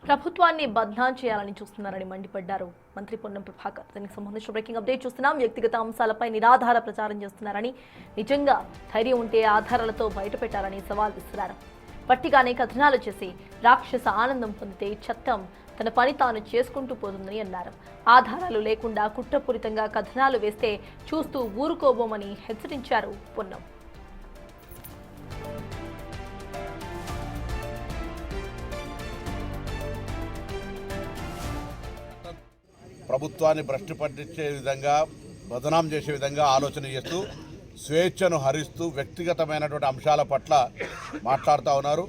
ప్రభుత్వాన్ని బద్నాం చేయాలని చూస్తున్నారని మండిపడ్డారు మంత్రి పొన్నం ప్రభాకర్. దీనికి సంబంధించిన బ్రేకింగ్ అప్డేట్ చూస్తున్నాం. వ్యక్తిగత అంశాలపై నిరాధార ప్రచారం చేస్తున్నారని, నిజంగా ధైర్యం ఉంటే ఆధారాలతో బయటపెట్టాలని సవాల్ విసిరారు. పట్టిగానే కథనాలు చేసి రాక్షస ఆనందం పొందితే చట్టం తన పని తాను చేసుకుంటూ పోతుందని అన్నారు. ఆధారాలు లేకుండా కుట్రపూరితంగా కథనాలు వేస్తే చూస్తూ ఊరుకోబోమని హెచ్చరించారు పొన్నం. ప్రభుత్వాన్ని భ్రష్టు పట్టించే విధంగా, బదనాం చేసే విధంగా ఆలోచన చేస్తూ స్వేచ్ఛను హరిస్తూ వ్యక్తిగతమైనటువంటి అంశాల పట్ల మాట్లాడుతూ ఉన్నారు.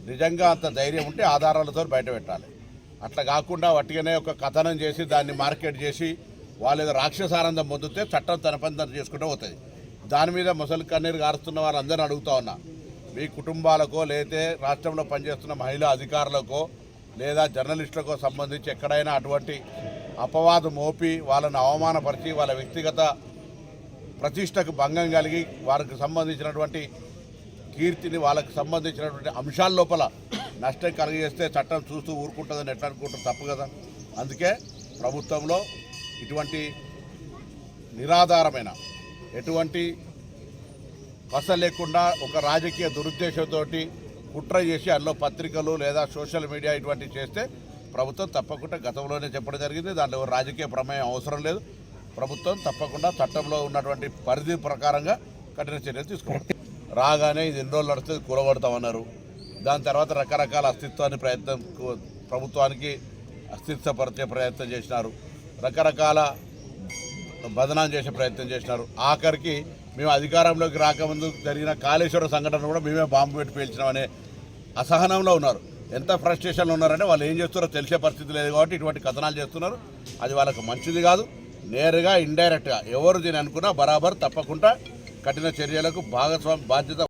నిజంగా అంత ధైర్యం ఉంటే ఆధారాలతో బయట పెట్టాలి. అట్లా కాకుండా వట్టిగానే ఒక కథనం చేసి దాన్ని మార్కెట్ చేసి వాళ్ళు ఏదో రాక్షసానందం పొందితే చట్టం తన పని తను చేసుకుంటూ పోతుంది. దాని మీద ముసలి కన్నీరు గారుస్తున్న వాళ్ళందరినీ అడుగుతూ ఉన్నా, మీ కుటుంబాలకో లేతే రాష్ట్రంలో పనిచేస్తున్న మహిళా అధికారులకో లేదా జర్నలిస్టులకో సంబంధించి ఎక్కడైనా అటువంటి అపవాదం మోపి వాళ్ళని అవమానపరిచి వాళ్ళ వ్యక్తిగత ప్రతిష్టకు భంగం కలిగి వారికి సంబంధించినటువంటి కీర్తిని, వాళ్ళకి సంబంధించినటువంటి అంశాల లోపల నష్టం కలిగేస్తే చట్టం చూస్తూ ఊరుకుంటుందని ఎట్లా అనుకుంటారు? తప్పు కదా. అందుకే ప్రభుత్వంలో ఇటువంటి నిరాధారమైన, ఎటువంటి పస లేకుండా ఒక రాజకీయ దురుద్దేశంతో కుట్ర చేసి అందులో పత్రికలు లేదా సోషల్ మీడియా ఇటువంటివి చేస్తే ప్రభుత్వం తప్పకుండా గతంలోనే చెప్పడం జరిగింది. దాంట్లో రాజకీయ ప్రమేయం అవసరం లేదు. ప్రభుత్వం తప్పకుండా చట్టంలో ఉన్నటువంటి పరిధి ప్రకారంగా కఠిన చర్యలు తీసుకుంటారు. రాగానే ఇది ఎన్ని రోజులు నడుస్తుంది, కూరగొడతామన్నారు. దాని తర్వాత రకరకాల ప్రభుత్వానికి అస్తిత్వపరిచే ప్రయత్నం చేసినారు. రకరకాల బదనాం చేసే ప్రయత్నం చేసినారు. ఆఖరికి మేము అధికారంలోకి రాకముందు జరిగిన కాళేశ్వరం సంఘటన కూడా మేమే బాంబు పెట్టి పేల్చినామనే అసహనంలో ఉన్నారు. ఎంత ఫ్రస్ట్రేషన్లో ఉన్నారంటే వాళ్ళు ఏం చేస్తున్నారో తెలిసే పరిస్థితి లేదు కాబట్టి ఇటువంటి కథనాలు చేస్తున్నారు. అది వాళ్ళకు మంచిది కాదు. నేరుగా ఇండైరెక్ట్గా ఎవరు దీని అనుకున్నా బరాబర్ తప్పకుండా కఠిన చర్యలకు బాధ్యత